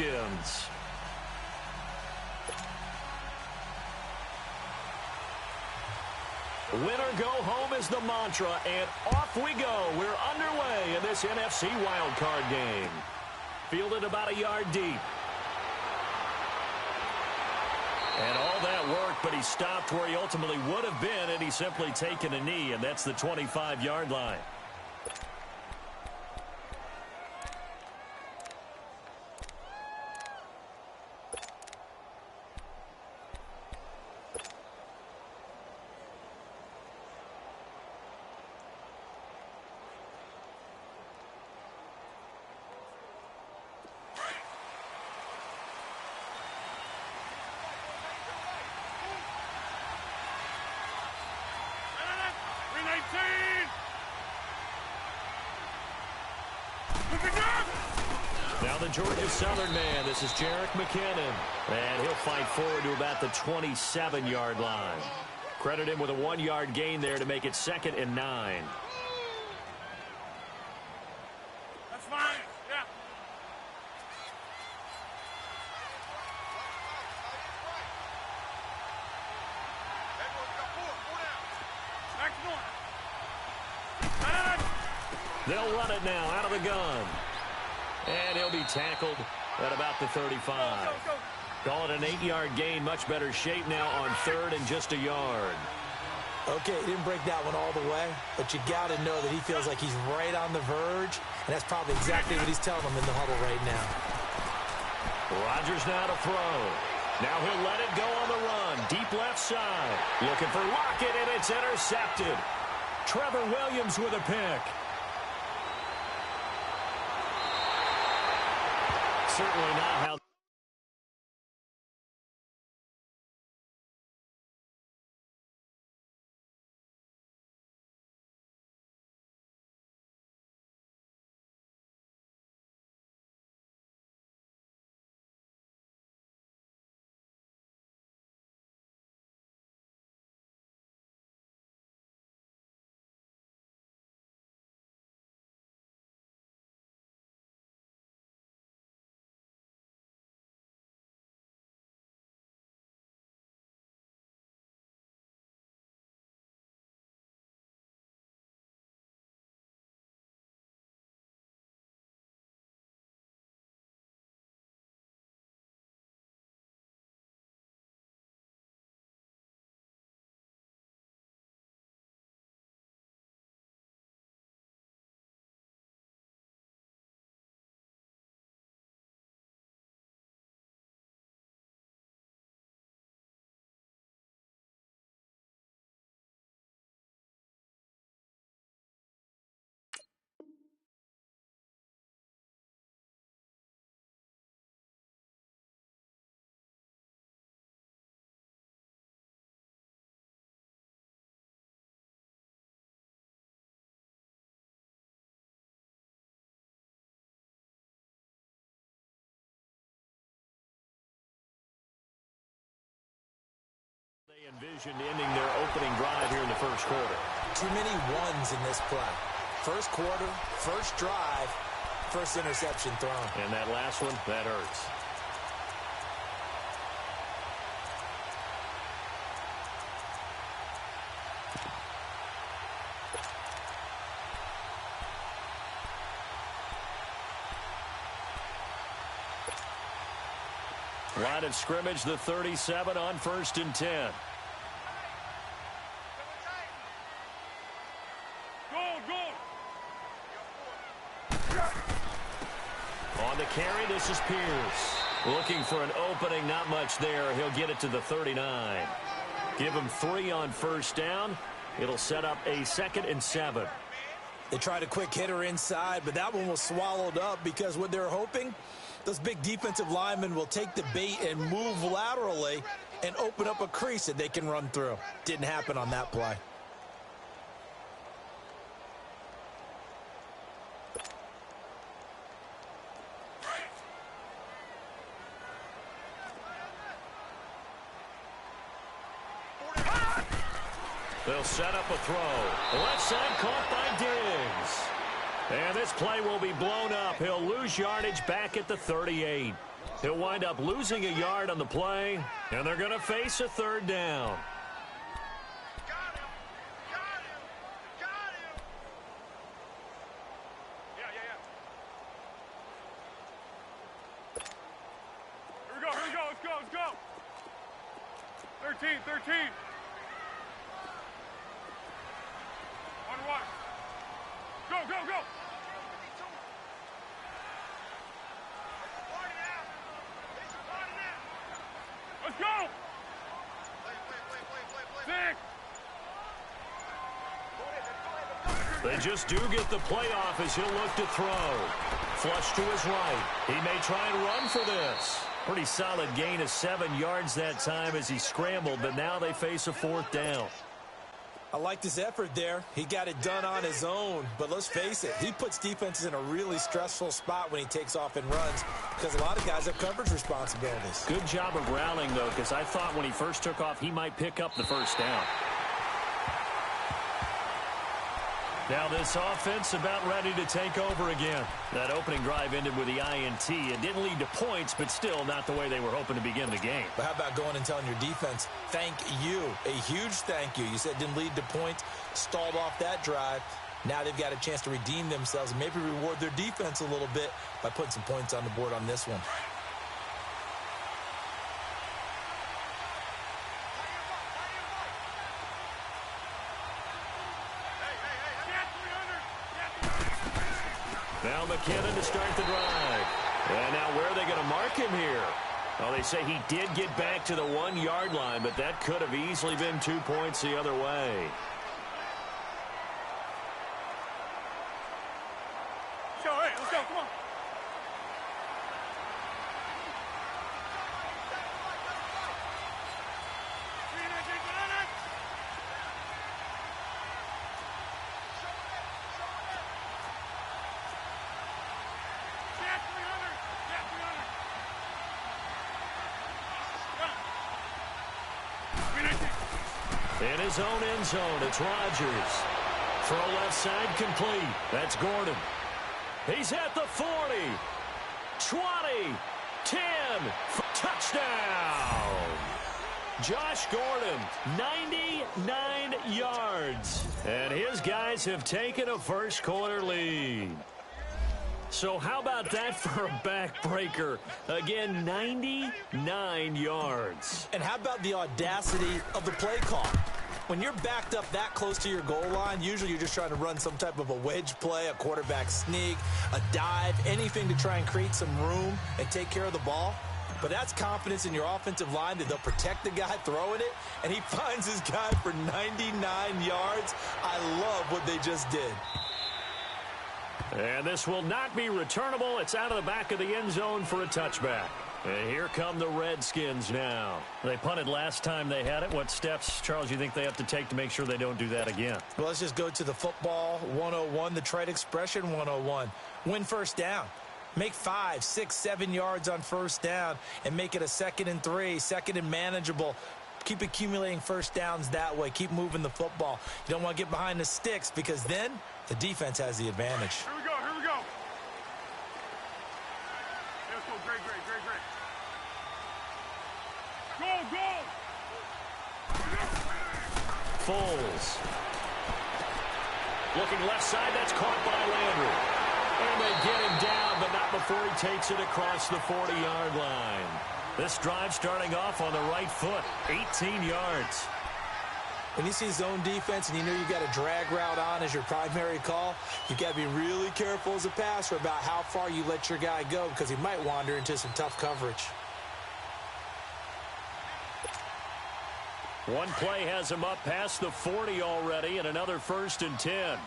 Redskins. Winner go home is the mantra, and off we go. We're underway in this NFC Wildcard game. Fielded about a yard deep. And all that work, but he stopped where he ultimately would have been had he simply taken a knee, and that's the 25-yard line. Now the Georgia Southern man, this is Jerick McKinnon, and he'll fight forward to about the 27-yard line. Credit him with a 1-yard gain there to make it 2nd and 9. That's fine, yeah. They'll run it now out of the gun. And he'll be tackled at about the 35. Call it an 8-yard gain. Much better shape now on 3rd and just a yard. Okay, he didn't break that one all the way, but you got to know that he feels like he's right on the verge, and that's probably exactly what he's telling them in the huddle right now. Rodgers now to throw. Now he'll let it go on the run. Deep left side. Looking for Lockett, and it's intercepted. Trevor Williams with a pick. Certainly not how. They envisioned ending their opening drive here in the first quarter. Too many ones in this play. First quarter, first drive, first interception thrown. And that last one, that hurts. Line of scrimmage, the 37 on 1st and 10. On the carry, this is Pierce. Looking for an opening, not much there. He'll get it to the 39. Give him 3 on 1st down. It'll set up a 2nd and 7. They tried a quick hitter inside, but that one was swallowed up because what they're hoping, those big defensive linemen will take the bait and move laterally and open up a crease that they can run through. Didn't happen on that play. They'll set up a throw. Left side caught by Diggs. And this play will be blown up. He'll lose yardage back at the 38. He'll wind up losing a yard on the play, and they're going to face a third down. Got him. Got him. Got him. Yeah. Here we go. Let's go. 13. One. Go. Let's go! Wait. They just do get the playoff as he'll look to throw. Flush to his right. He may try and run for this. Pretty solid gain of 7 yards that time as he scrambled, but now they face a fourth down. I liked his effort there. He got it done on his own. But let's face it, he puts defenses in a really stressful spot when he takes off and runs because a lot of guys have coverage responsibilities. Good job of rallying, though, because I thought when he first took off, he might pick up the first down. Now this offense about ready to take over again. That opening drive ended with the INT. It didn't lead to points, but still not the way they were hoping to begin the game. But how about going and telling your defense, thank you, a huge thank you. You said it didn't lead to points, stalled off that drive. Now they've got a chance to redeem themselves and maybe reward their defense a little bit by putting some points on the board on this one. Now McKinnon to start the drive. And now where are they going to mark him here? Well, they say he did get back to the 1-yard line, but that could have easily been 2 points the other way. Let's go, come on. In his own end zone, it's Rodgers. Throw left side complete. That's Gordon. He's at the 40, 20, 10, touchdown. Josh Gordon, 99 yards. And his guys have taken a first-quarter lead. So how about that for a backbreaker? Again, 99 yards. And how about the audacity of the play call? When you're backed up that close to your goal line, usually you're just trying to run some type of a wedge play, a quarterback sneak, a dive, anything to try and create some room and take care of the ball. But that's confidence in your offensive line that they'll protect the guy throwing it, and he finds his guy for 99 yards. I love what they just did. And this will not be returnable. It's out of the back of the end zone for a touchback. And here come the Redskins now. They punted last time they had it. What steps, Charles, you think they have to take to make sure they don't do that again? Well, let's just go to the football 101, the trade expression 101. Win first down. Make 5, 6, 7 yards on first down and make it a 2nd and 3, 2nd and manageable. Keep accumulating first downs that way. Keep moving the football. You don't want to get behind the sticks because then the defense has the advantage. Here we go. Let's go, great. Go! Foles. Looking left side, that's caught by Landry. And they get him down, but not before he takes it across the 40-yard line. This drive starting off on the right foot, 18 yards. When you see zone defense and you know you've got a drag route on as your primary call, you've got to be really careful as a passer about how far you let your guy go because he might wander into some tough coverage. One play has him up past the 40 already, and another 1st and 10. Hey,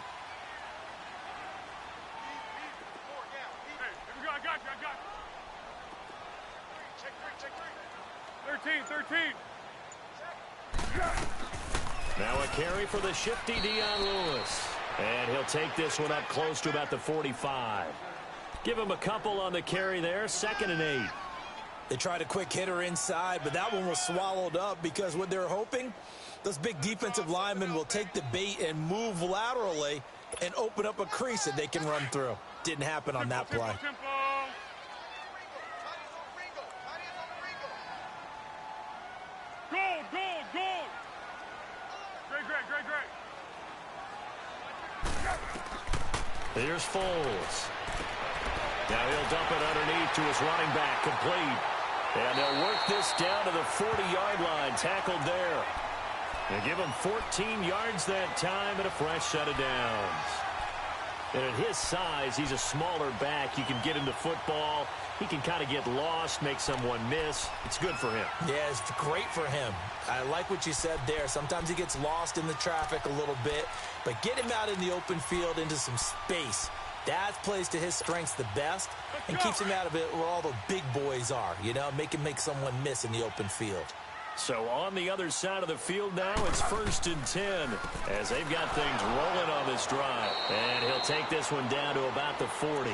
here we go, I got you. Check 13. Now a carry for the shifty Dion Lewis. And he'll take this one up close to about the 45. Give him a couple on the carry there, 2nd and 8. They tried a quick hitter inside, but that one was swallowed up because what they're hoping, those big defensive linemen will take the bait and move laterally and open up a crease that they can run through. Didn't happen on that play. Here's Foles. Now he'll dump it underneath to his running back, complete. And they'll work this down to the 40-yard line, tackled there. They give him 14 yards that time and a fresh set of downs. And at his size, he's a smaller back. You can get him to football. He can kind of get lost, make someone miss. It's good for him. Yeah, it's great for him. I like what you said there. Sometimes he gets lost in the traffic a little bit, but get him out in the open field into some space. That plays to his strengths the best and keeps him out of it where all the big boys are, you know, make him make someone miss in the open field. So on the other side of the field now, it's 1st and 10 as they've got things rolling on this drive. And he'll take this one down to about the 40.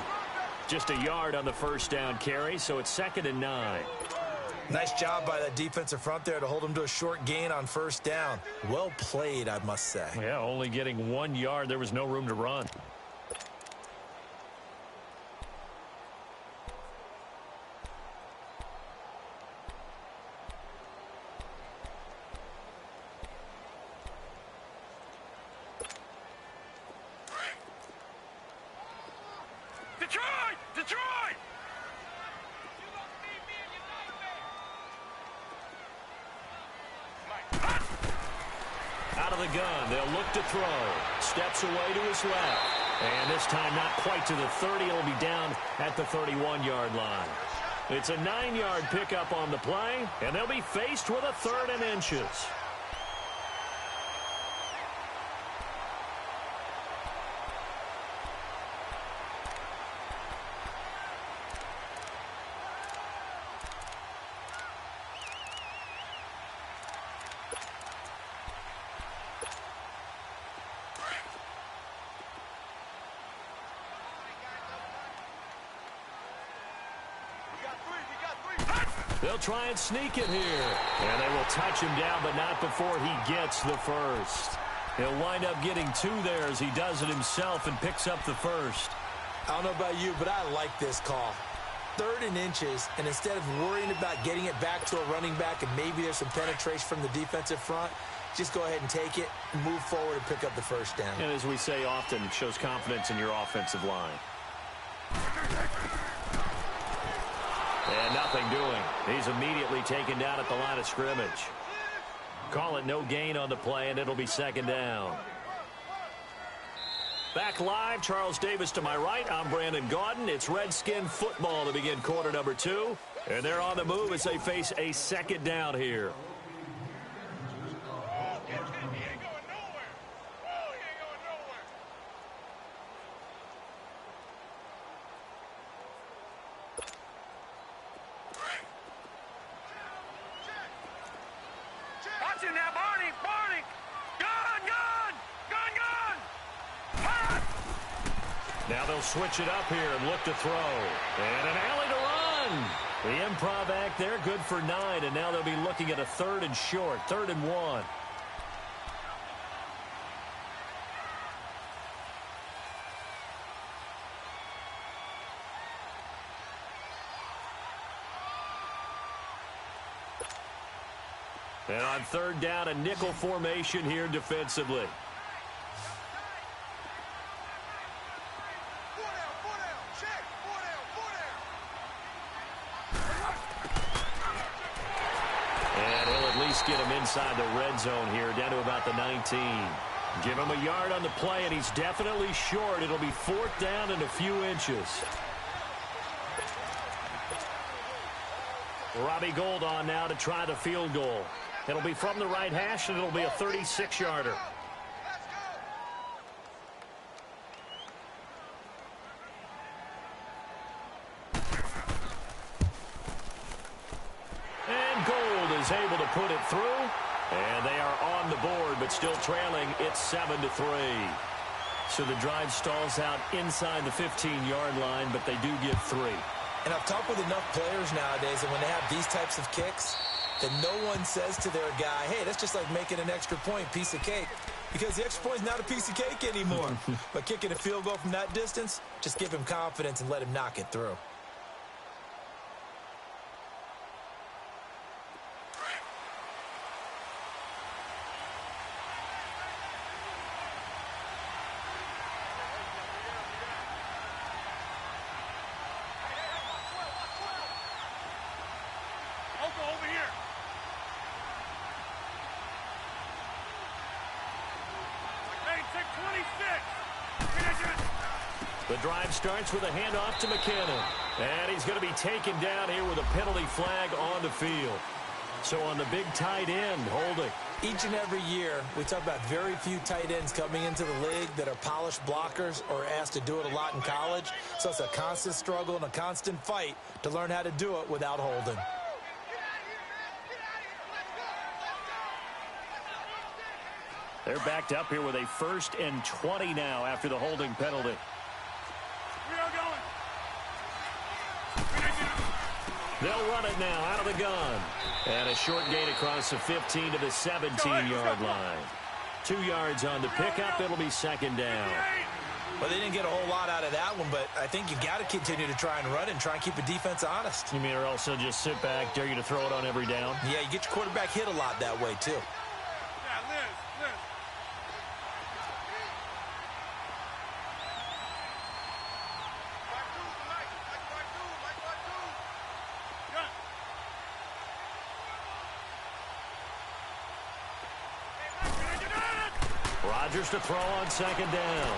Just a yard on the first down carry, so it's 2nd and 9. Nice job by that defensive front there to hold him to a short gain on first down. Well played, I must say. Yeah, only getting 1 yard. There was no room to run. Detroit! Out of the gun, they'll look to throw. Steps away to his left. And this time not quite to the 30. It'll be down at the 31-yard line. It's a 9-yard pickup on the play, and they'll be faced with a 3rd and inches. They'll try and sneak it here. And they will touch him down, but not before he gets the first. He'll wind up getting 2 there as he does it himself and picks up the first. I don't know about you, but I like this call. 3rd and inches, and instead of worrying about getting it back to a running back and maybe there's some penetration from the defensive front, just go ahead and take it, move forward, and pick up the first down. And as we say often, it shows confidence in your offensive line. And nothing doing. He's immediately taken down at the line of scrimmage. Call it no gain on the play, and it'll be 2nd down. Back live, Charles Davis to my right. I'm Brandon Gaudin. It's Redskin football to begin quarter number 2. And they're on the move as they face a 2nd down here. Now they'll switch it up here and look to throw. And an alley to run. The improv act there, good for 9. And now they'll be looking at a 3rd and short, 3rd and 1. And on 3rd down, a nickel formation here defensively. Get him inside the red zone here, down to about the 19. Give him a yard on the play, and he's definitely short. It'll be 4th down and a few inches. Robbie Gould on now to try the field goal. It'll be from the right hash, and it'll be a 36-yarder. Able to put it through, and they are on the board, but still trailing. It's 7-3. So the drive stalls out inside the 15-yard line, but they do get 3. And I've talked with enough players nowadays that when they have these types of kicks, that no one says to their guy, hey, that's just like making an extra point, piece of cake. Because the extra point is not a piece of cake anymore. But kicking a field goal from that distance, just give him confidence and let him knock it through. The drive starts with a handoff to McKinnon. And he's going to be taken down here with a penalty flag on the field. So on the big tight end, holding. Each and every year, we talk about very few tight ends coming into the league that are polished blockers or asked to do it a lot in college. So it's a constant struggle and a constant fight to learn how to do it without holding. They're backed up here with a 1st and 20 now after the holding penalty. We are going. They'll run it now out of the gun. And a short gain across the 15 to the 17-yard line. 2 yards on the pickup. It'll be 2nd down. Well, they didn't get a whole lot out of that one, but I think you've got to continue to try and run and try and keep the defense honest. You mean or also just sit back, dare you to throw it on every down? Yeah, you get your quarterback hit a lot that way, too. Yeah, Liz. Rodgers to throw on 2nd down.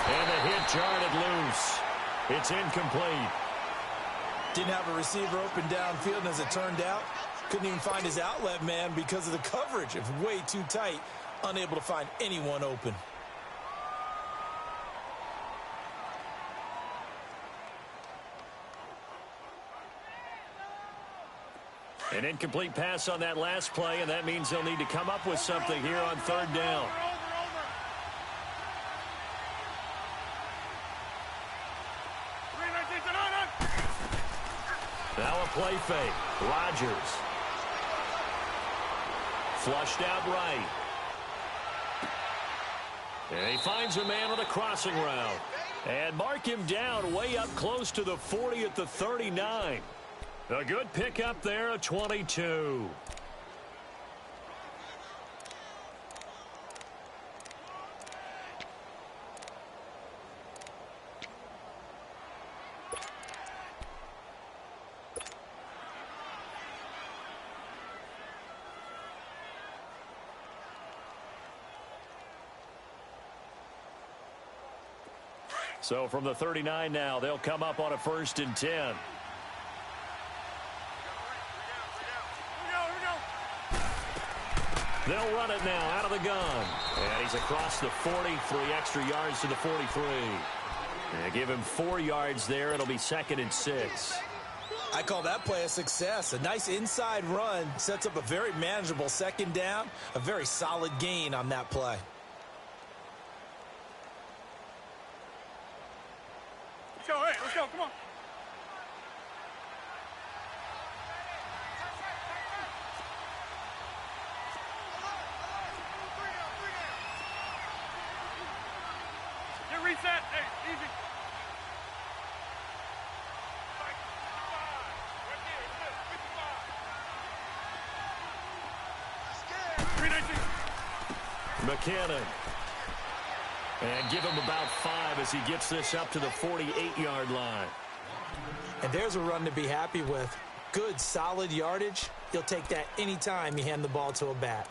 And the hit jarred it loose. It's incomplete. Didn't have a receiver open downfield, and as it turned out, couldn't even find his outlet man because of the coverage. It was way too tight, unable to find anyone open. An incomplete pass on that last play, and that means they'll need to come up with something here on 3rd down. Now a play fake. Rodgers. Flushed out right. And he finds a man on a crossing route. And mark him down way up close to the 40 at the 39. A good pickup there of 22. So from the 39 now, they'll come up on a 1st and 10. They'll run it now out of the gun. And he's across the 40, 3 extra yards to the 43. And give him 4 yards there. It'll be 2nd and 6. I call that play a success. A nice inside run sets up a very manageable 2nd down. A very solid gain on that play. Let's go, come on. Get reset. Hey, easy. McKinnon. And give him about 5 as he gets this up to the 48-yard line. And there's a run to be happy with. Good, solid yardage. You'll take that anytime you hand the ball to a back.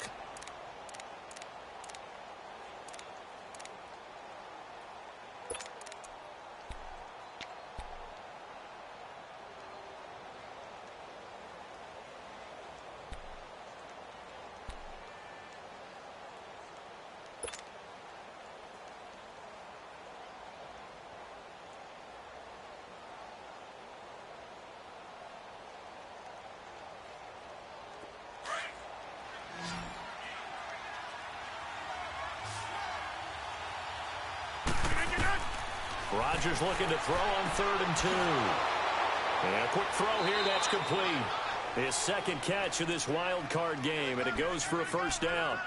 Rodgers looking to throw on 3rd and 2. And a quick throw here, that's complete. His 2nd catch of this wild card game, and it goes for a 1st down.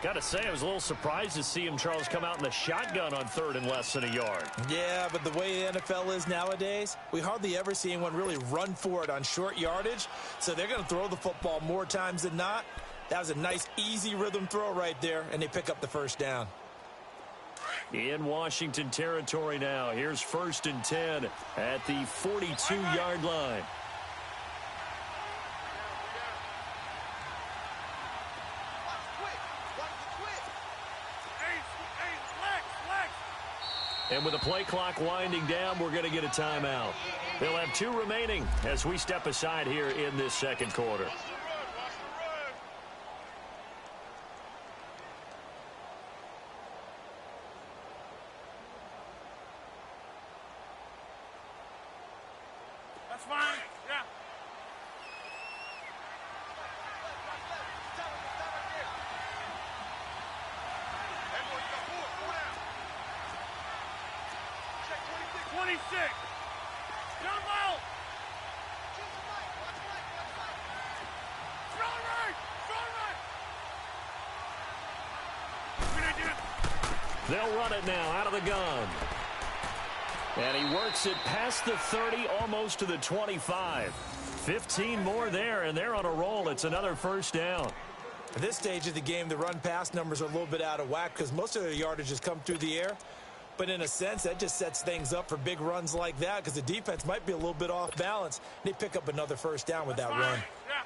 Got to say, I was a little surprised to see him, Charles, come out in the shotgun on 3rd and less than a yard. Yeah, but the way the NFL is nowadays, we hardly ever see anyone really run for it on short yardage. So they're going to throw the football more times than not. That was a nice, easy rhythm throw right there, and they pick up the 1st down. In Washington territory now. Here's 1st and 10 at the 42-yard line. And with the play clock winding down, we're going to get a timeout. They'll have 2 remaining as we step aside here in this second quarter. That's fine. Yeah. Check 26. Jump out. Strong right. Strong right. They'll run it now out of the gun. And he works it past the 30, almost to the 25. 15 more there, and they're on a roll. It's another first down. At this stage of the game, the run-pass numbers are a little bit out of whack because most of their yardage has come through the air. But in a sense, that just sets things up for big runs like that because the defense might be a little bit off balance. They pick up another first down with that run. Yeah.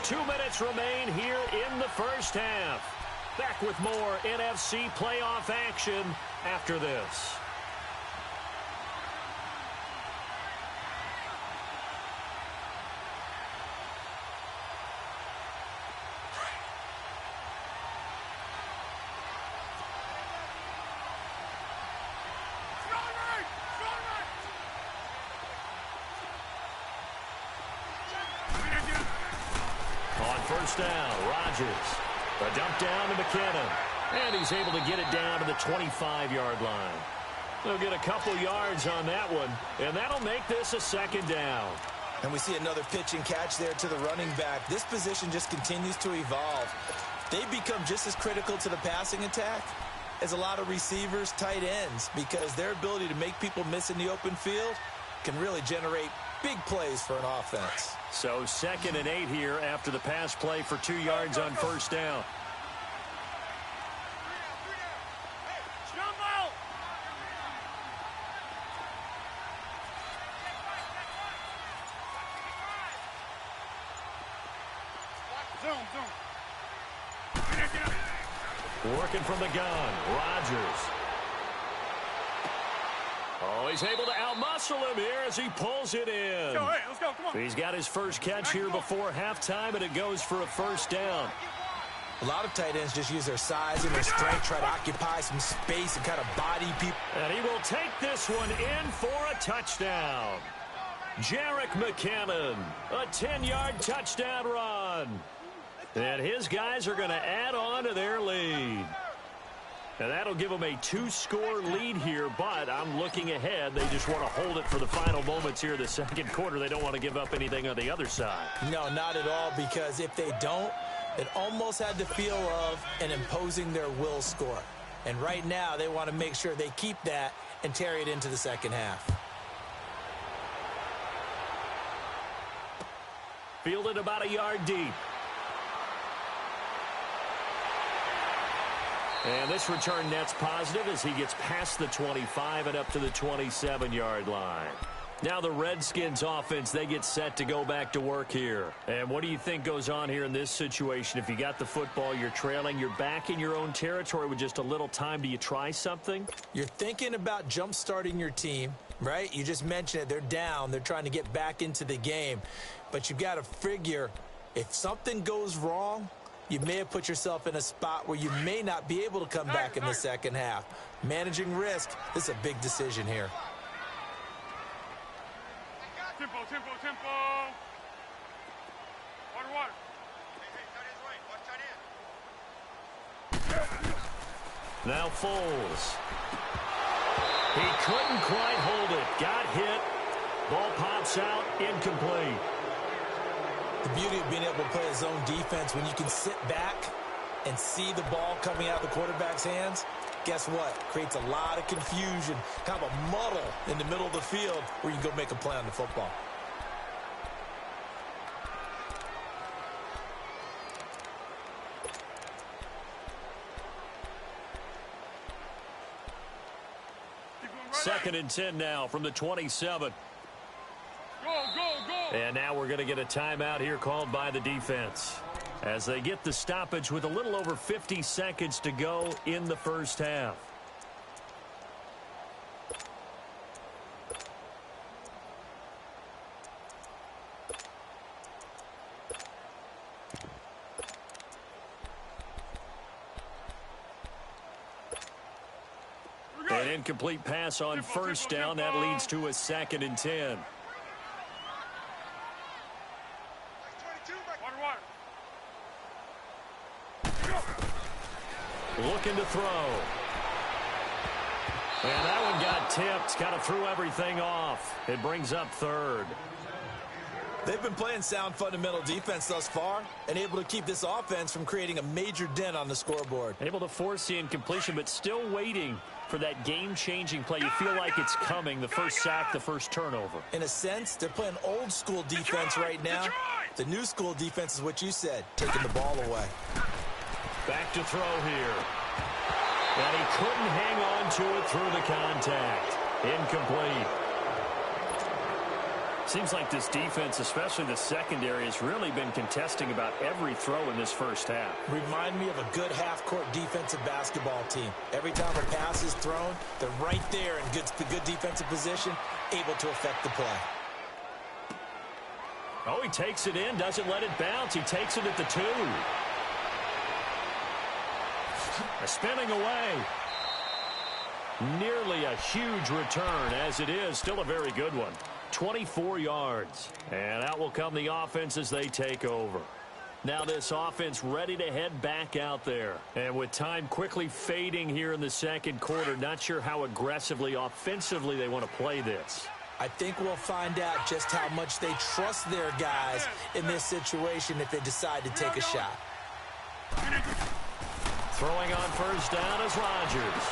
2 minutes remain here in the first half. Back with more NFC playoff action after this. First down, Rodgers. A dump down to McKinnon. And he's able to get it down to the 25-yard line. They'll get a couple yards on that one, and that'll make this a second down. And we see another pitch and catch there to the running back. This position just continues to evolve. They become just as critical to the passing attack as a lot of receivers, tight ends, because their ability to make people miss in the open field can really generate big plays for an offense. So 2nd and 8 here after the pass play for 2 yards on first down. Jump out. Zoom. Working from the gun, Rodgers. Oh, he's able to outmuscle him here as he pulls it in. Go, hey, let's go, come on. He's got his first catch here before halftime, and it goes for a first down. A lot of tight ends just use their size and their strength, try to occupy some space and kind of body people. And he will take this one in for a touchdown. Jerick McKinnon, a 10-yard touchdown run. And his guys are going to add on to their lead. And that'll give them a 2-score lead here, but I'm looking ahead. They just want to hold it for the final moments here in the second quarter. They don't want to give up anything on the other side. No, not at all, because if they don't, it almost had the feel of an imposing their will score. And right now, they want to make sure they keep that and carry it into the second half. Fielded about a yard deep. And this return net's positive as he gets past the 25 and up to the 27-yard line. Now the Redskins offense, they get set to go back to work here. And what do you think goes on here in this situation? If you got the football, you're trailing, you're back in your own territory with just a little time. Do you try something? You're thinking about jump-starting your team, right? You just mentioned it. They're down. They're trying to get back into the game. But you've got to figure if something goes wrong, you may have put yourself in a spot where you may not be able to come back in the second half. Managing risk, this is a big decision here. Tempo. Water. Now Foles. He couldn't quite hold it. Got hit. Ball pops out. Incomplete. The beauty of being able to play a zone defense when you can sit back and see the ball coming out of the quarterback's hands, guess what? Creates a lot of confusion, kind of a muddle in the middle of the field where you can go make a play on the football. Second and 10 now from the 27. Go. And now we're going to get a timeout here called by the defense as they get the stoppage with a little over 50 seconds to go in the first half. An incomplete pass on first down. That leads to a 2nd and 10. Looking to throw. And that one got tipped. Kind of threw everything off. It brings up 3rd. They've been playing sound fundamental defense thus far and able to keep this offense from creating a major dent on the scoreboard. Able to force the incompletion, but still waiting for that game-changing play. You feel like it's coming, the first sack, the first turnover. In a sense, they're playing old-school defense right now. The new school defense is what you said, taking the ball away. Back to throw here. And he couldn't hang on to it through the contact. Incomplete. Seems like this defense, especially the secondary, has really been contesting about every throw in this first half. Remind me of a good half-court defensive basketball team. Every time a pass is thrown, they're right there in good defensive position, able to affect the play. Oh, he takes it in, doesn't let it bounce. He takes it at the 2. Spinning away. Nearly a huge return, as it is. Still a very good one. 24 yards. And out will come the offense as they take over. Now this offense ready to head back out there. And with time quickly fading here in the second quarter, not sure how aggressively, offensively they want to play this. I think we'll find out just how much they trust their guys in this situation if they decide to take a shot. Throwing on first down is Rodgers.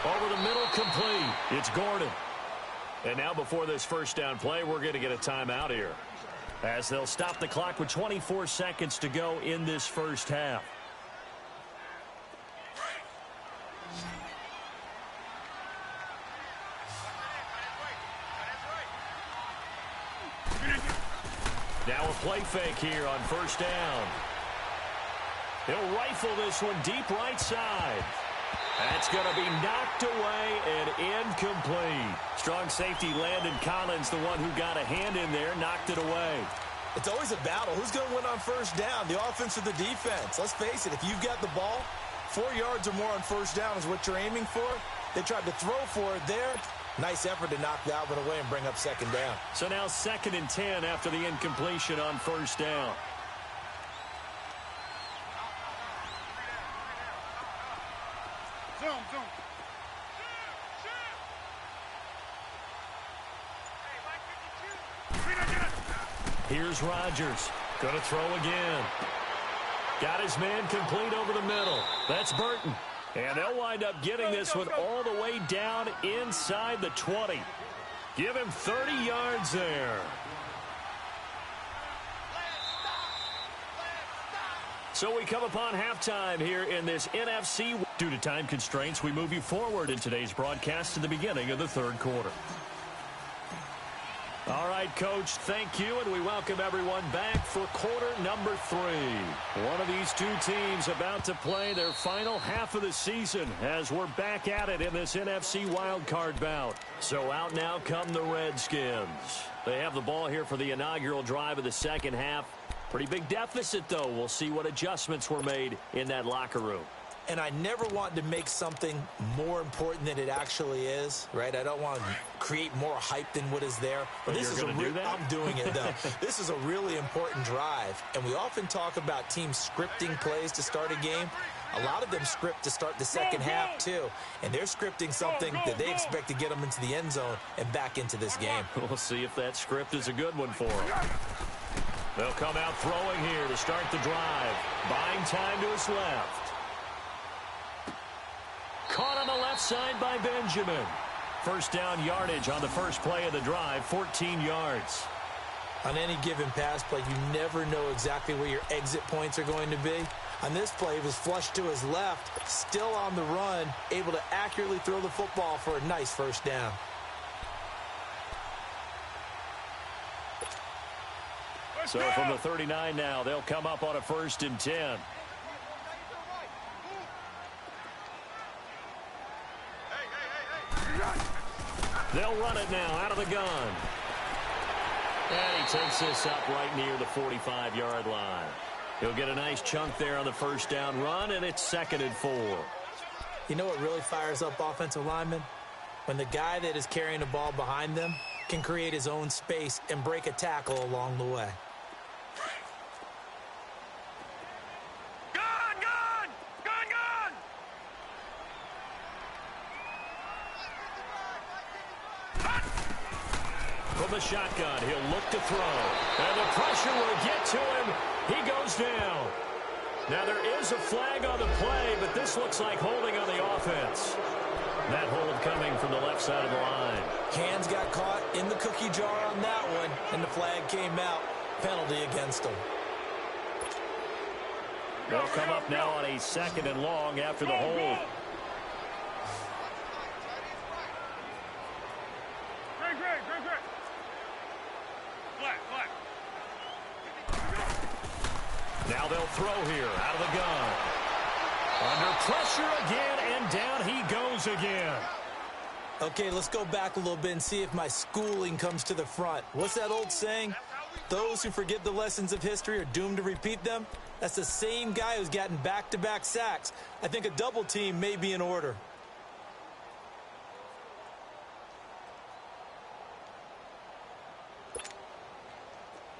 Over the middle, complete. It's Gordon. And now before this first down play, we're going to get a timeout here, as they'll stop the clock with 24 seconds to go in this first half. Now a play fake here on first down. He'll rifle this one deep right side. That's going to be knocked away and incomplete. Strong safety Landon Collins, the one who got a hand in there, knocked it away. It's always a battle. Who's going to win on first down, the offense or the defense? Let's face it, if you've got the ball, 4 yards or more on first down is what you're aiming for. They tried to throw for it there. Nice effort to knock that one away and bring up second down. So now 2nd and 10 after the incompletion on first down. Zoom. Here's Rodgers. Going to throw again. Got his man complete over the middle. That's Burton. And they'll wind up getting this one all the way down inside the 20. Give him 30 yards there. So we come upon halftime here in this NFC. Due to time constraints, we move you forward in today's broadcast to the beginning of the third quarter. All right, Coach, thank you, and we welcome everyone back for quarter number 3. One of these two teams about to play their final half of the season as we're back at it in this NFC wildcard bout. So out now come the Redskins. They have the ball here for the inaugural drive of the second half. Pretty big deficit, though. We'll see what adjustments were made in that locker room. And I never want to make something more important than it actually is, right? I don't want to create more hype than what is there. But this is I'm doing it, though. This is a really important drive. And we often talk about teams scripting plays to start a game. A lot of them script to start the second half, too. And they're scripting something that they expect to get them into the end zone and back into this game. We'll see if that script is a good one for them. They'll come out throwing here to start the drive. Buying time to his left. Caught on the left side by Benjamin. First down yardage on the first play of the drive, 14 yards. On any given pass play, you never know exactly where your exit points are going to be. On this play, he was flushed to his left, still on the run, able to accurately throw the football for a nice first down. So from the 39 now, they'll come up on a 1st and 10. They'll run it now out of the gun. And he takes this up right near the 45-yard line. He'll get a nice chunk there on the 1st down run, and it's 2nd and 4. You know what really fires up offensive linemen? When the guy that is carrying the ball behind them can create his own space and break a tackle along the way. From the shotgun, he'll look to throw. And the pressure will get to him. He goes down. Now there is a flag on the play, but this looks like holding on the offense. That hold coming from the left side of the line. Hands got caught in the cookie jar on that one, and the flag came out. Penalty against him. They'll come up now on a 2nd and long after the hold. Now they'll throw here out of the gun. Under pressure again, and down he goes again. Okay, let's go back a little bit and see if my schooling comes to the front. What's that old saying? Those who forget the lessons of history are doomed to repeat them. That's the same guy who's gotten back-to-back sacks. I think a double team may be in order.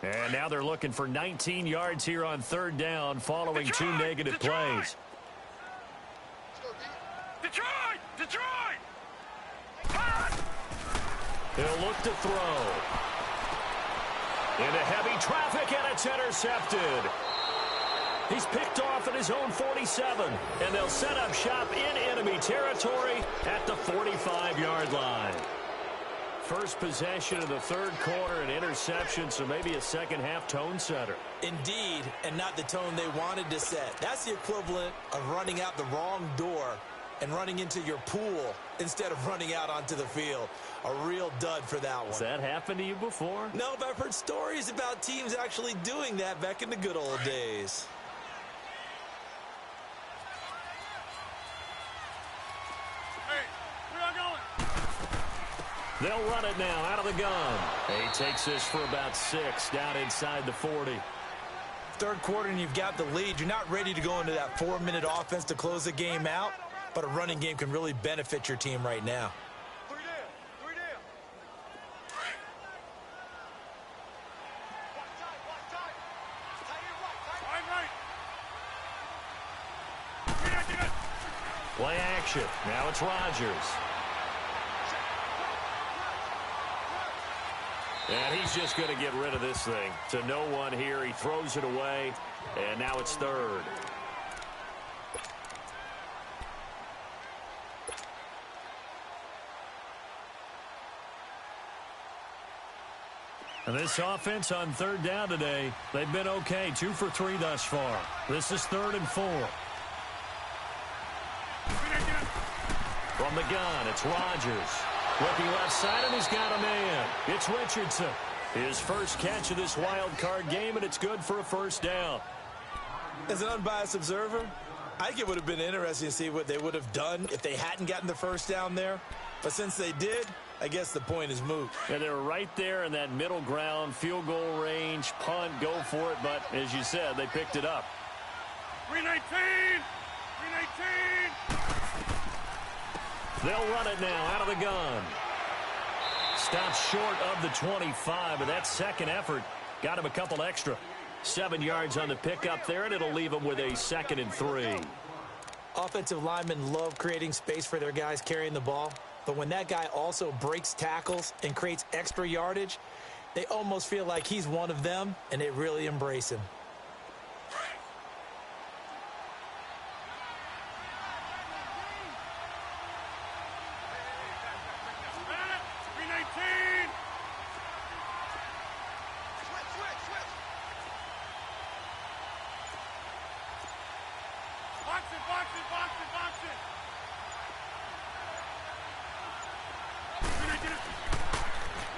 And now they're looking for 19 yards here on 3rd down following two negative plays. Detroit! He'll look to throw. Into heavy traffic, and it's intercepted. He's picked off at his own 47, and they'll set up shop in enemy territory at the 45-yard line. First possession of the 3rd quarter, an interception, so maybe a second-half tone setter. Indeed, and not the tone they wanted to set. That's the equivalent of running out the wrong door and running into your pool instead of running out onto the field. A real dud for that one. Has that happened to you before? No, but I've heard stories about teams actually doing that back in the good old days. They'll run it now out of the gun. He takes this for about 6 down inside the 40. 3rd quarter and you've got the lead. You're not ready to go into that 4-minute offense to close the game out, but a running game can really benefit your team right now. Play action. Now it's Rodgers. And he's just going to get rid of this thing. To no one here. He throws it away. And now it's 3rd. And this offense on 3rd down today, they've been okay. 2 for 3 thus far. This is 3rd and 4. From the gun, it's Rodgers. Looking left side, and he's got a man. It's Richardson. His first catch of this wild card game, and it's good for a 1st down. As an unbiased observer, I think it would have been interesting to see what they would have done if they hadn't gotten the 1st down there. But since they did, I guess the point is moot. And they were right there in that middle ground, field goal range, punt, go for it. But as you said, they picked it up. 319! 319! They'll run it now out of the gun. Stops short of the 25, but that second effort got him a couple extra. 7 yards on the pickup there, and it'll leave him with a 2nd and 3. Offensive linemen love creating space for their guys carrying the ball, but when that guy also breaks tackles and creates extra yardage, they almost feel like he's one of them, and they really embrace him.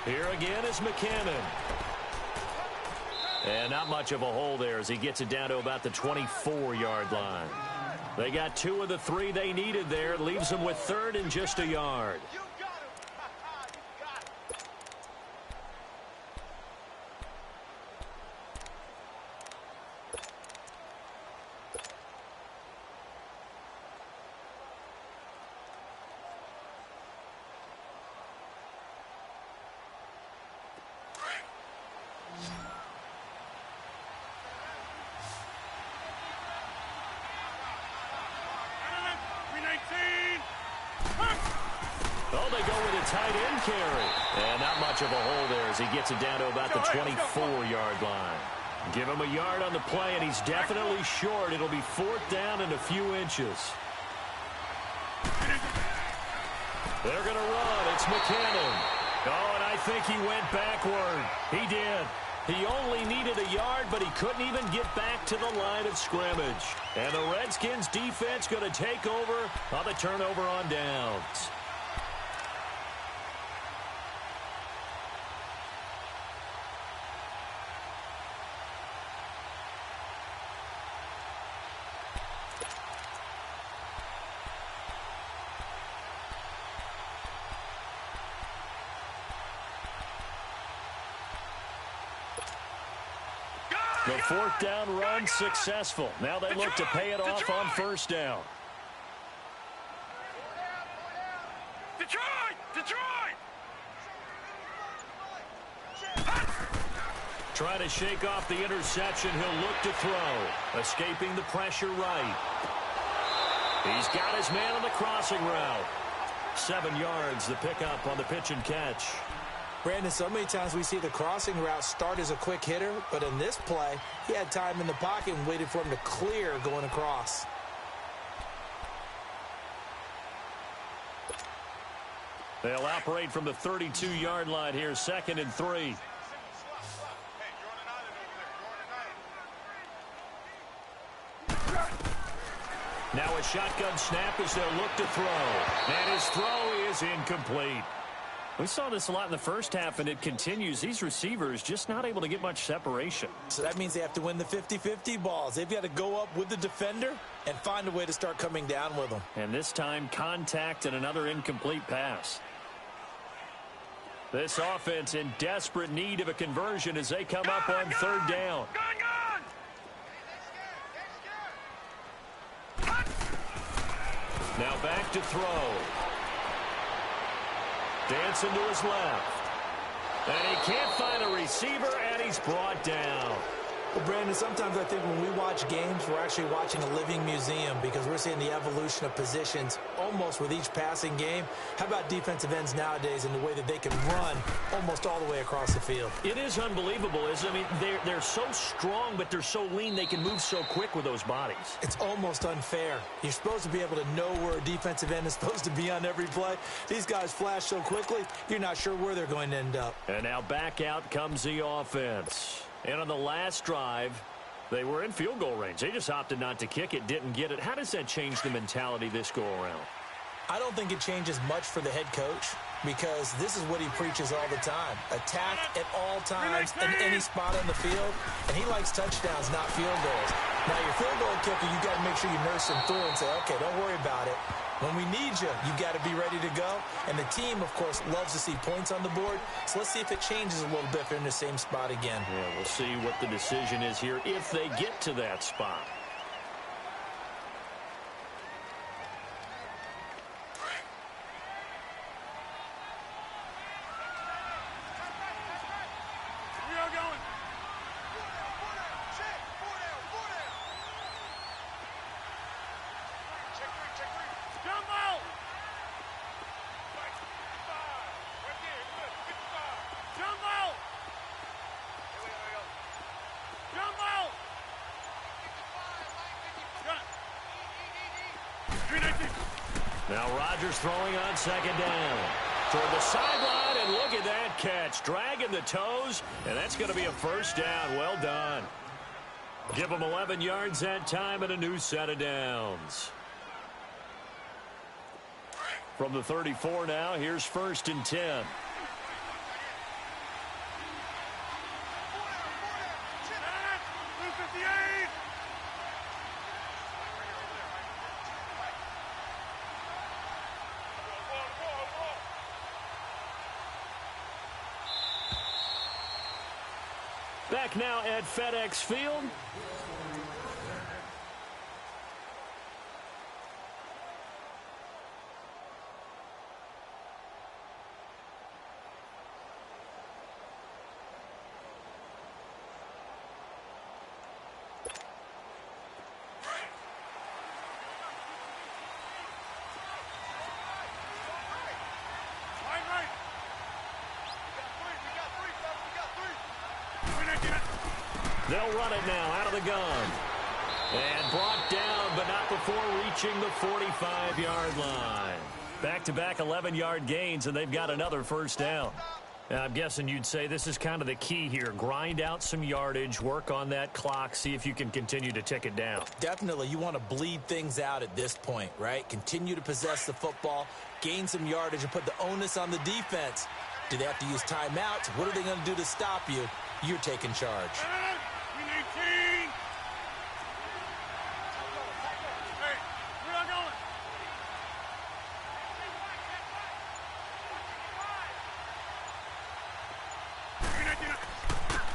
Here again is McKinnon. And not much of a hole there as he gets it down to about the 24-yard line. They got 2 of the 3 they needed there. Leaves them with 3rd and just a yard. Oh, they go with a tight end carry. And not much of a hole there as he gets it down to about the 24-yard line. Give him a yard on the play, and he's definitely short. It'll be 4th down and a few inches. They're going to run. It's McKinnon. Oh, and I think he went backward. He did. He only needed a yard, but he couldn't even get back to the line of scrimmage. And the Redskins defense going to take over on the turnover on downs. The 4th down run successful. Now they look to pay it off on 1st down. Detroit! Trying to shake off the interception. He'll look to throw. Escaping the pressure right. He's got his man on the crossing route. 7 yards, the pickup on the pitch and catch. Brandon, so many times we see the crossing route start as a quick hitter, but in this play, he had time in the pocket and waited for him to clear going across. They'll operate from the 32-yard line here, 2nd and 3. Now a shotgun snap as they'll look to throw. And his throw is incomplete. We saw this a lot in the first half, and it continues. These receivers just not able to get much separation. So that means they have to win the 50-50 balls. They've got to go up with the defender and find a way to start coming down with them. And this time, contact and another incomplete pass. This offense in desperate need of a conversion as they come up on 3rd down. Now back to throw. Dancing to his left. And he can't find a receiver, and he's brought down. Well, Brandon, sometimes I think when we watch games, we're actually watching a living museum because we're seeing the evolution of positions almost with each passing game. How about defensive ends nowadays and the way that they can run almost all the way across the field? It is unbelievable, isn't it? I mean, they're so strong, but they're so lean. They can move so quick with those bodies. It's almost unfair. You're supposed to be able to know where a defensive end is supposed to be on every play. These guys flash so quickly, you're not sure where they're going to end up. And now back out comes the offense. And on the last drive, they were in field goal range. They just opted not to kick it, didn't get it. How does that change the mentality this go-around? I don't think it changes much for the head coach because this is what he preaches all the time. Attack at all times in any spot on the field, and he likes touchdowns, not field goals. Now, your field goal kicker, you got to make sure you nurse him through and say, okay, don't worry about it. When we need you, you got to be ready to go. And the team, of course, loves to see points on the board. So let's see if it changes a little bit if they're in the same spot again. Yeah, we'll see what the decision is here if they get to that spot. Now Rodgers throwing on 2nd down. Toward the sideline, and look at that catch. Dragging the toes, and that's going to be a 1st down. Well done. Give them 11 yards that time and a new set of downs. From the 34 now, here's 1st and 10. Back now at FedEx Field. They'll run it now out of the gun. And brought down, but not before reaching the 45-yard line. Back-to-back 11-yard gains, and they've got another first down. Now, I'm guessing you'd say this is kind of the key here. Grind out some yardage, work on that clock, see if you can continue to tick it down. Definitely. You want to bleed things out at this point, right? Continue to possess the football, gain some yardage, and put the onus on the defense. Do they have to use timeouts? What are they going to do to stop you? You're taking charge.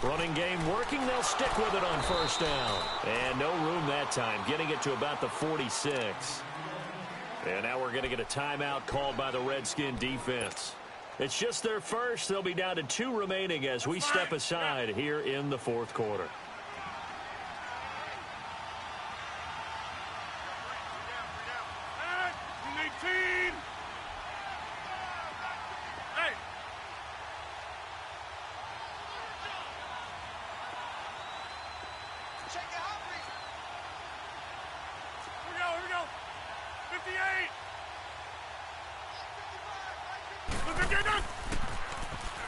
Running game working. They'll stick with it on first down. And no room that time, getting it to about the 46. And now we're going to get a timeout called by the Redskin defense. It's just their first. They'll be down to 2 remaining as we step aside here in the fourth quarter.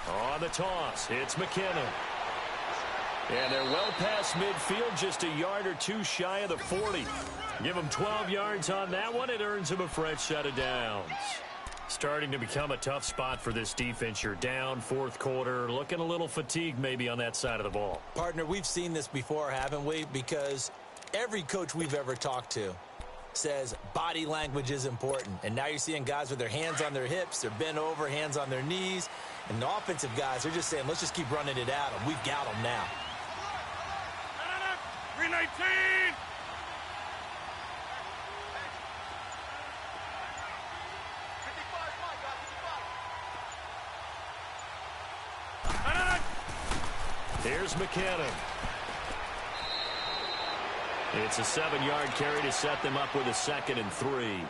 On the toss, it's McKinnon. And they're well past midfield, just a yard or two shy of the 40. Give them 12 yards on that one. It earns them a fresh set of downs. Starting to become a tough spot for this defense. You're down fourth quarter, looking a little fatigued maybe on that side of the ball. Partner, we've seen this before, haven't we? Because every coach we've ever talked to says body language is important. And now you're seeing guys with their hands on their hips, they're bent over, hands on their knees. And the offensive guys are just saying, let's just keep running it at them. We've got them now. 319! Here's McKinnon. It's a 7-yard carry to set them up with a 2nd and 3.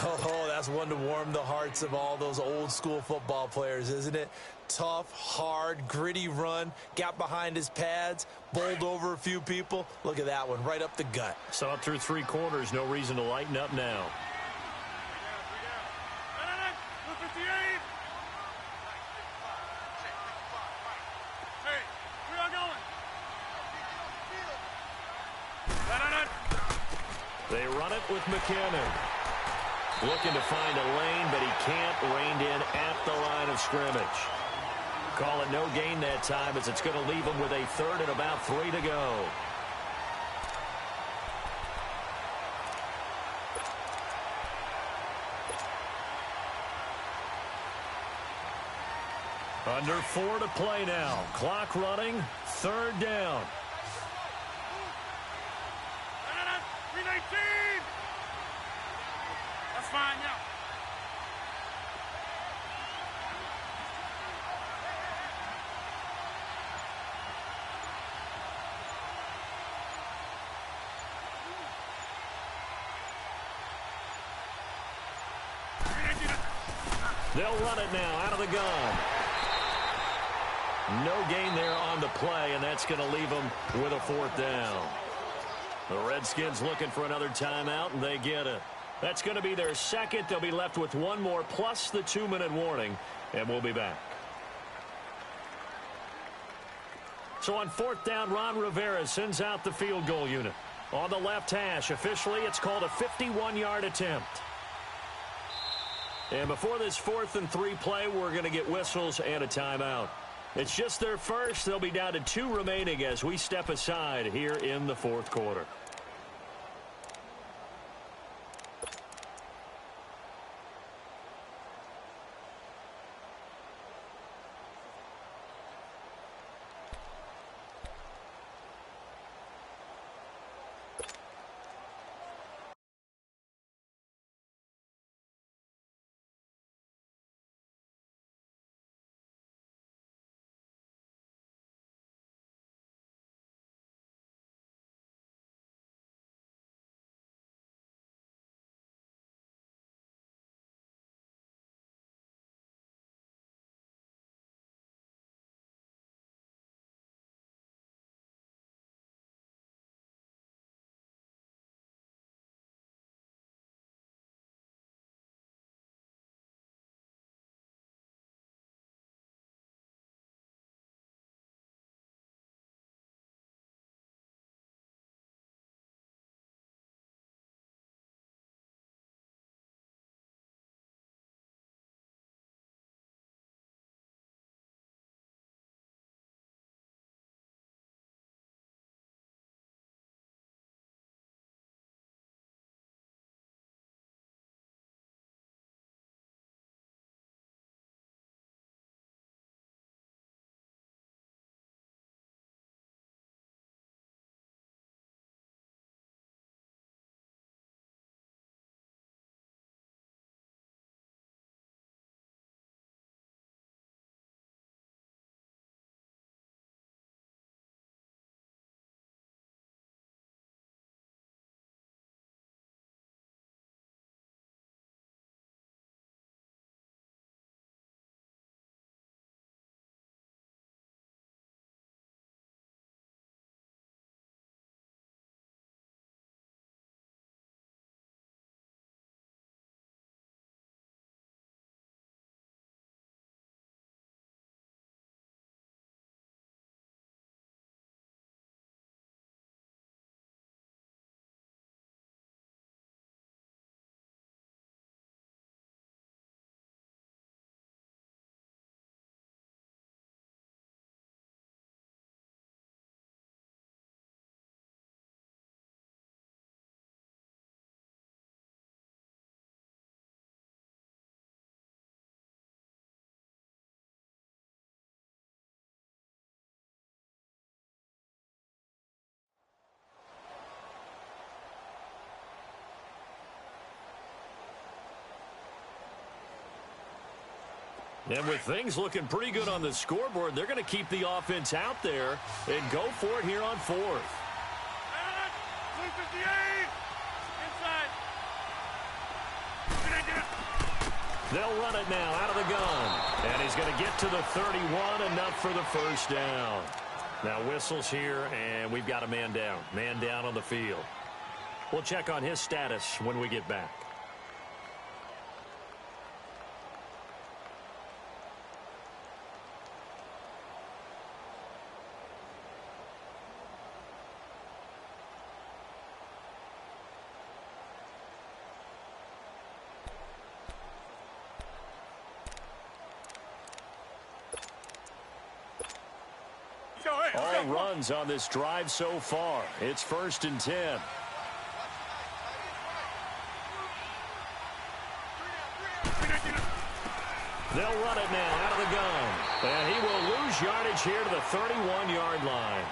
Oh, that's one to warm the hearts of all those old school football players, isn't it? Tough, hard, gritty run, got behind his pads, bowled over a few people. Look at that one, right up the gut. Saw it through 3 quarters, no reason to lighten up now. They run it with McKinnon. Looking to find a lane, but he can't. Reined in at the line of scrimmage. Call it no gain that time as it's going to leave him with a 3rd and about 3 to go. Under 4 to play now. Clock running. 3rd down. 319! That's fine now. They'll run it now out of the gun. No gain there on the play, and that's going to leave them with a 4th down. The Redskins looking for another timeout, and they get it. That's going to be their 2nd. They'll be left with 1 more plus the 2-minute warning, and we'll be back. So on 4th down, Ron Rivera sends out the field goal unit. On the left hash, officially, it's called a 51-yard attempt. And before this 4th and 3 play, we're going to get whistles and a timeout. It's just their first. They'll be down to 2 remaining as we step aside here in the fourth quarter. And with things looking pretty good on the scoreboard, they're going to keep the offense out there and go for it here on fourth. 258. Inside. They'll run it now out of the gun. And he's going to get to the 31, enough for the first down. Now whistles here, and we've got a man down. Man down on the field. We'll check on his status when we get back. All runs on this drive so far. It's 1st and 10. They'll run it now out of the gun. And he will lose yardage here to the 31-yard line.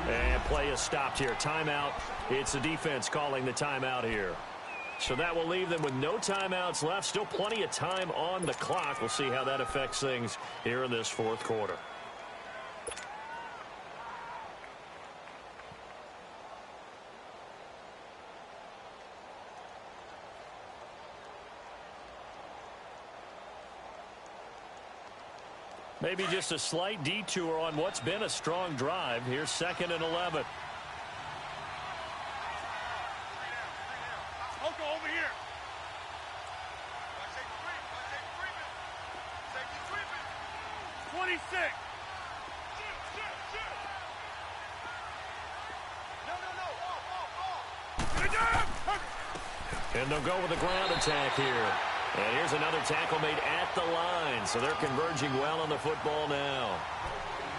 And play is stopped here. Timeout. It's the defense calling the timeout here. So that will leave them with no timeouts left. Still plenty of time on the clock. We'll see how that affects things here in this fourth quarter. Maybe just a slight detour on what's been a strong drive. Here's 2nd and 11. Oko over here. 26. And they'll go with the ground attack here. And here's another tackle made at the line. So they're converging well on the football now.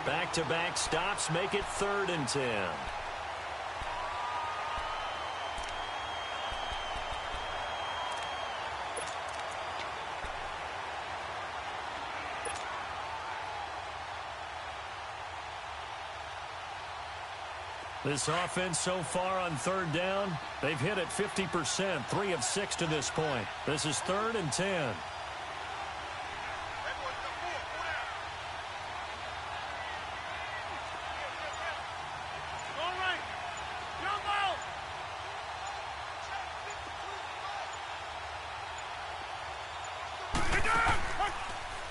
Back-to-back stops make it 3rd and 10. This offense so far on 3rd down, they've hit it 50%, 3 of 6 to this point. This is 3rd and 10.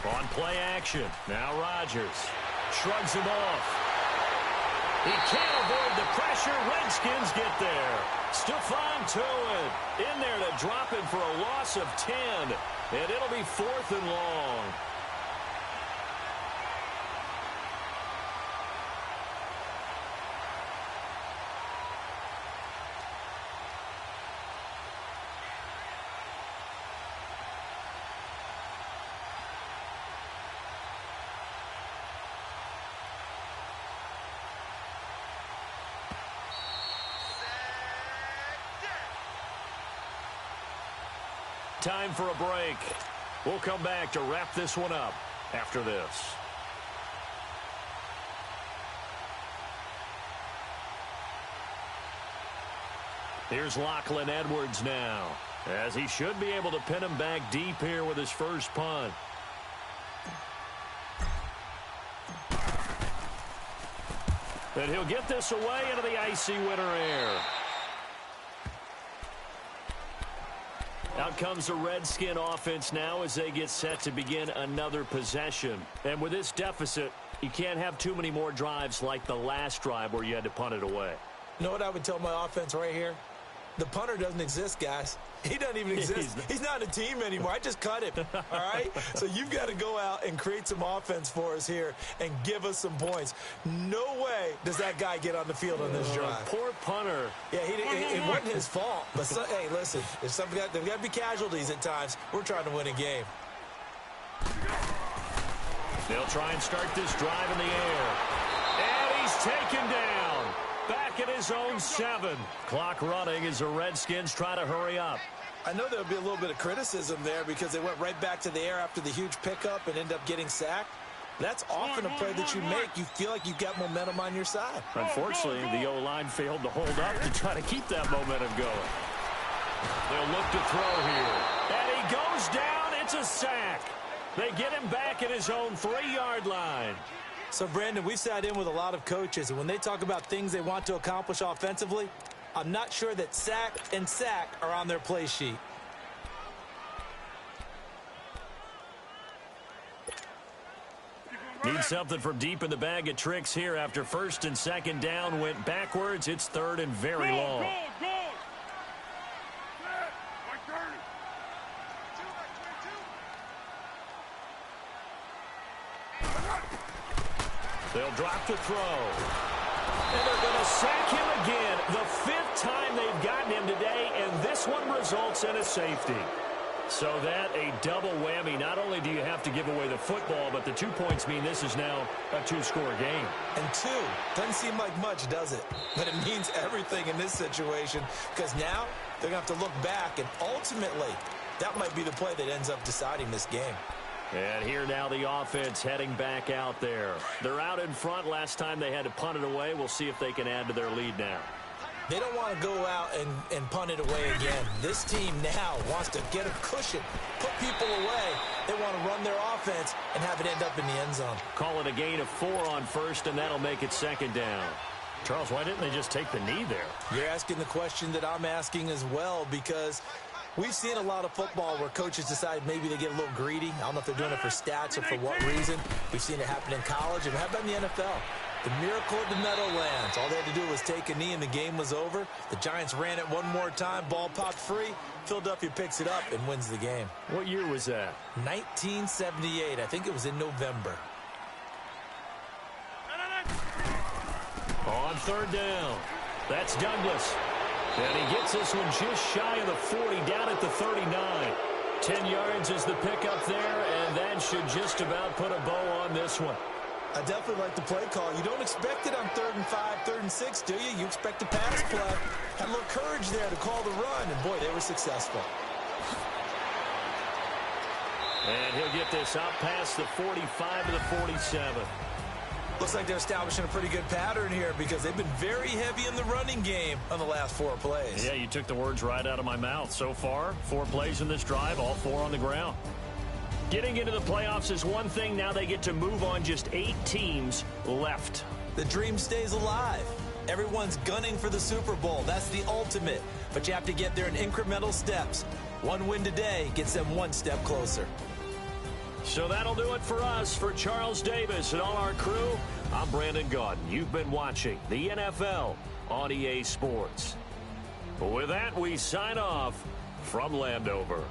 On play action, now Rodgers shrugs him off. He can't avoid the pressure. Redskins get there. Stephon Tuitt in there to drop him for a loss of 10. And it'll be 4th and long. Time for a break. We'll come back to wrap this one up after this. Here's Lachlan Edwards now, as he should be able to pin him back deep here with his first punt. And he'll get this away into the icy winter air. Out comes the Redskin offense now as they get set to begin another possession. And with this deficit, you can't have too many more drives like the last drive where you had to punt it away. You know what I would tell my offense right here? The punter doesn't exist, guys. He doesn't even exist. He's not a team anymore. I just cut him, all right? So you've got to go out and create some offense for us here and give us some points. No way does that guy get on the field on this drive. Poor punter. Yeah, it wasn't his fault. But, hey, listen, there's got to be casualties at times. We're trying to win a game. They'll try and start this drive in the air. And he's taken down. Back at his own 7. Clock running as the Redskins try to hurry up. I know there'll be a little bit of criticism there because they went right back to the air after the huge pickup and end up getting sacked. That's often a play that you make. You feel like you've got momentum on your side. Unfortunately, the O-line failed to hold up to try to keep that momentum going. They'll look to throw here. And he goes down. It's a sack. They get him back at his own 3-yard line. So, Brandon, we've sat in with a lot of coaches, and when they talk about things they want to accomplish offensively, I'm not sure that sack and sack are on their play sheet. Need something from deep in the bag of tricks here after first and second down went backwards. It's third and very long. They'll drop to throw. And they're going to sack him again. The 5th time they've gotten him today, and this one results in a safety. So that a double whammy. Not only do you have to give away the football, but the 2 points mean this is now a 2-score game. And 2 doesn't seem like much, does it? But it means everything in this situation, because now they're going to have to look back, and ultimately that might be the play that ends up deciding this game. And here now the offense heading back out there. They're out in front. Last time they had to punt it away. We'll see if they can add to their lead now. They don't want to go out and punt it away again. This team now wants to get a cushion, put people away. They want to run their offense and have it end up in the end zone. Call it a gain of 4 on first, and that'll make it second down. Charles, why didn't they just take the knee there? You're asking the question that I'm asking as well, because we've seen a lot of football where coaches decide maybe they get a little greedy. I don't know if they're doing it for stats or for what reason. We've seen it happen in college, and how about in the NFL? The miracle of the Meadowlands. All they had to do was take a knee, and the game was over. The Giants ran it one more time. Ball popped free. Philadelphia picks it up and wins the game. What year was that? 1978. I think it was in November. On third down. That's Douglas. And he gets this one just shy of the 40, down at the 39. 10 yards is the pickup there, and that should just about put a bow on this one. I definitely like the play call. You don't expect it on 3rd and 5, 3rd and 6, do you? You expect a pass play. Had a little courage there to call the run, and boy, they were successful. And he'll get this out past the 45 to the 47. Looks like they're establishing a pretty good pattern here, because they've been very heavy in the running game on the last 4 plays. Yeah, you took the words right out of my mouth. So far, 4 plays in this drive, all 4 on the ground. Getting into the playoffs is one thing. Now they get to move on. Just 8 teams left. The dream stays alive. Everyone's gunning for the Super Bowl. That's the ultimate. But you have to get there in incremental steps. One win today gets them 1 step closer. So that'll do it for us. For Charles Davis and all our crew, I'm Brandon Gaudin. You've been watching the NFL on EA Sports. With that, we sign off from Landover.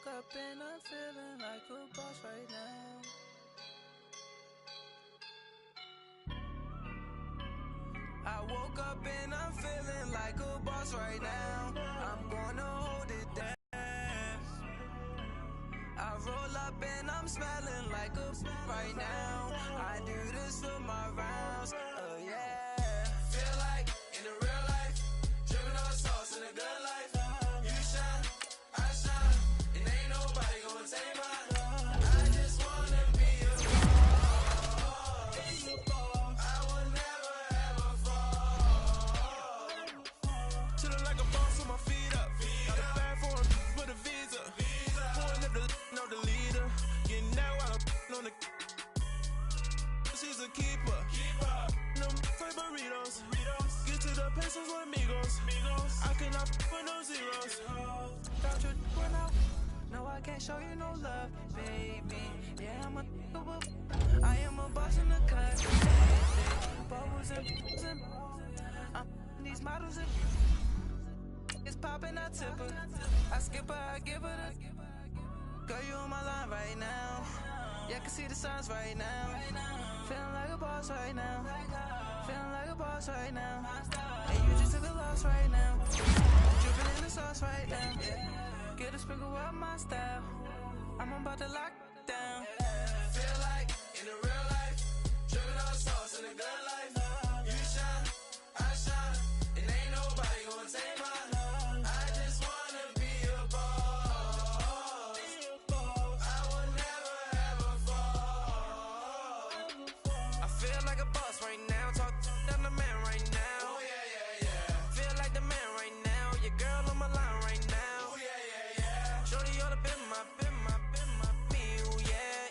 woke up and I'm feeling like a boss right now. I woke up and I'm feeling like a boss right now. I'm gonna hold it down. I roll up and I'm smelling like a right now. I do this for my rounds, yeah. Feel like in the real life, dripping on sauce in the good life. You shine, I shine, and ain't nobody gonna take mine. I just wanna be a boss. I will never ever fall. Chillin' like a boss with my feet up. Got a bag for him with a visa. Pulling up the the leader, getting that while I'm on the. She's a keeper. No for burritos. Get to the pesos with amigos. I cannot put no zeros. Got you run out. No, I can't show you no love, baby. Yeah, I am a boss in the cut. Bubbles and I'm these models and it's popping. I tip her. I skip her. I give her the. Girl, you on my line right now. Yeah, I can see the signs right now. Feeling like a boss right now. Feeling like a boss right now. And you just took a loss right now. Dripping in the sauce right now. Get a sprinkle up my style. I'm about to lock down. Feel like in the real life, dripping on sauce in the good life. You shine, I shine, and ain't nobody gonna take mine. I just wanna be a boss. Feel like a boss right now, talk down the man right now. Oh yeah. Feel like the man right now, your girl on my line right now. Oh yeah. Shorty oughta been my me. Oh yeah.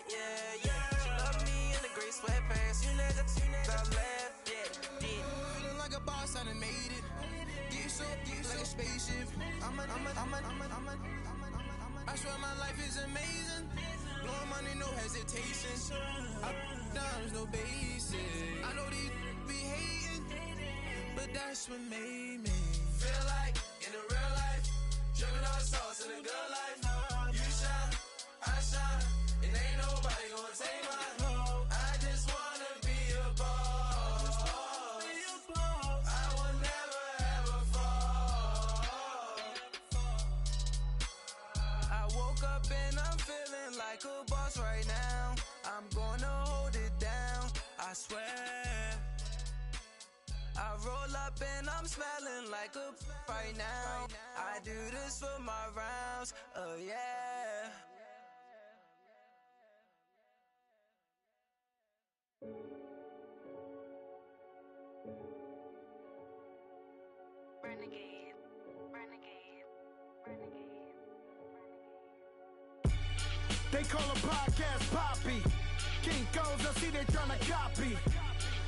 She love me in the gray sweatpants, you never left, yeah. Feeling like a boss, I done made it. Get so like a spaceship. I swear my life is amazing. Blowing money, no hesitation. There's no basic. I know these be hating, but that's what made me feel like in the real life, dripping on sauce in the good life. You shine, I shine, and ain't nobody gonna take mine. I just wanna be a boss. I will never ever fall. I woke up and I'm feeling like a boss right now. I'm gonna hold it down, I swear. I roll up and I'm smelling like a right now. I do this for my rounds, yeah. Renegade. They call a podcast Poppy. Kinkos, I see they tryna copy.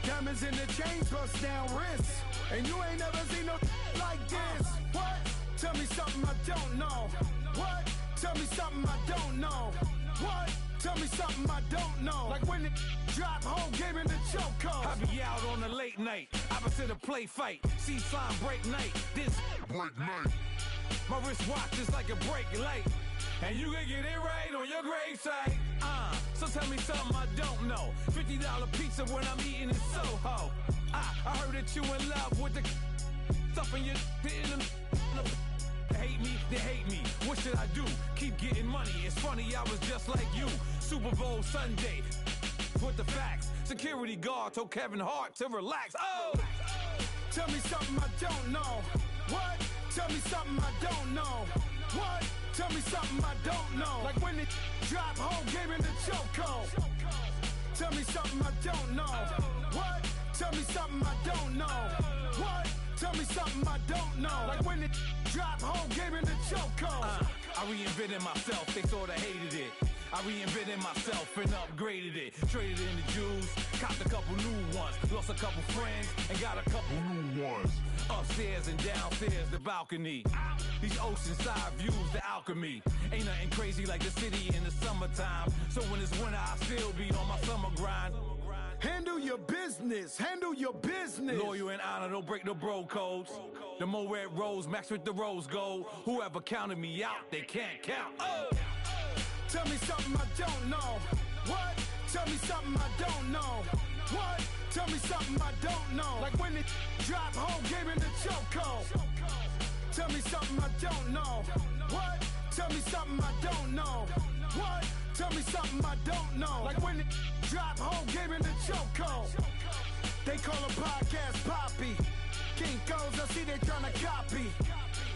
Diamonds in the chains, bust down wrists. And you ain't never seen no like this. What? Tell me something I don't know. What? Tell me something I don't know. What? Tell me something I don't know. Like when it drop, whole game in the chokehold. I be out on a late night, opposite a play fight. See sign break night, this break night. My wristwatch is like a brake light. And you can get it right on your gravesite. So tell me something I don't know. $50 pizza when I'm eating in Soho. I heard that you in love with the stuff in your hate me, they hate me. What should I do? Keep getting money. It's funny, I was just like you. Super Bowl Sunday. With the facts. Security guard told Kevin Hart to relax. Oh! Tell me something I don't know. What? Tell me something I don't know. What? Tell me something I don't know. Like when it drop, whole game in the chokehold. Tell me something I don't know. What? Tell me something I don't know. What? Tell me something I don't know. Like when it drop, whole game in the chokehold. I reinvented myself, they sorta hated it. I reinvented myself and upgraded it. Traded in the Jews, copped a couple new ones. Lost a couple friends and got a couple new ones. Upstairs and downstairs, the balcony. These oceanside views, the alchemy. Ain't nothing crazy like the city in the summertime. So when it's winter, I still be on my summer grind. Handle your business. Handle your business. Loyal and honor, don't break the bro codes. The more red rose, max with the rose gold. Whoever counted me out, they can't count. Oh! Tell me something I don't know. What? Tell me something I don't know. What? Tell me something I don't know. Like when it drop home, game in the chokehold. Tell me something I don't know. What? Tell me something I don't know. What? Tell me something I don't know. Like when it drop home, game in the chokehold. They call a podcast Poppy. King goes, I see they tryna copy.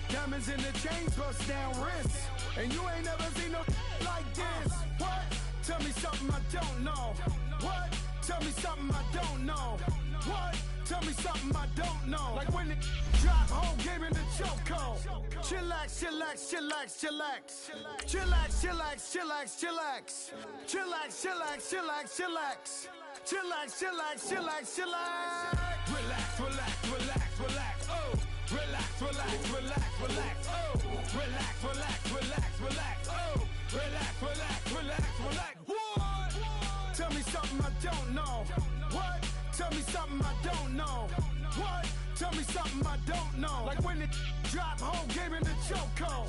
Diamonds in the chains, bust down wrists. And you ain't never seen no like this. What? Tell me something I don't know. What? Tell me something I don't know. What? Tell me something I don't know. Like when it drop home, game in the chokehold. Chillax, chillax, chillax, chillax. Chillax, chillax, chillax, chillax. Chillax, chillax, chillax, chillax. Chillax, chillax, chillax, chillax. Relax, relax, relax, relax, oh. Relax, relax, relax, relax, oh. Relax, relax, relax, relax, oh. Relax, relax, relax, relax. What? Tell me something I don't know. What? Tell me something I don't know. What? Tell me something I don't know. Like when it drop home, game in the chokehold.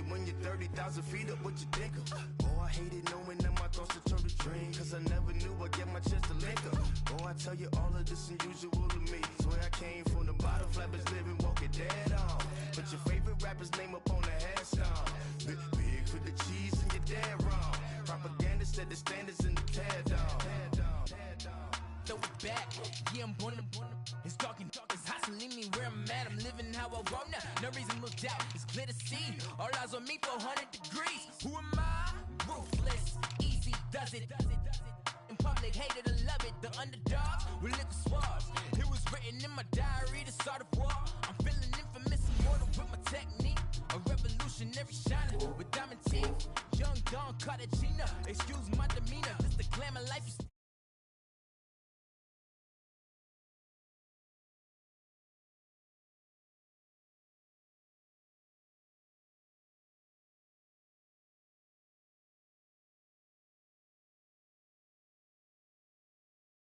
When you're 30,000 feet up, what you think of? Oh, I hated knowing that my thoughts would turn to dream. Cause I never knew I'd get my chance to link up. Oh, I tell you all of this unusual to me. Swear I came from the bottom, flappers living, walking dead on. But your favorite rapper's name up on the headstone. Big for the cheese and you're dead wrong. Propaganda set the standards in the tear down. Throw it back, yeah, I'm born to. It's dark, it's hot, so leave me where I'm at. I'm living how I want now. No reason to doubt, it's clear to see. All eyes on me, 400 degrees. Who am I? Ruthless, easy, does it. In public, hate it or love it. The underdogs with liquor swabs. It was written in my diary to start a war. I'm feeling infamous, immortal with my technique. A revolutionary shiner with diamond teeth. Young Don Cartagena, excuse my demeanor. This the glamour life you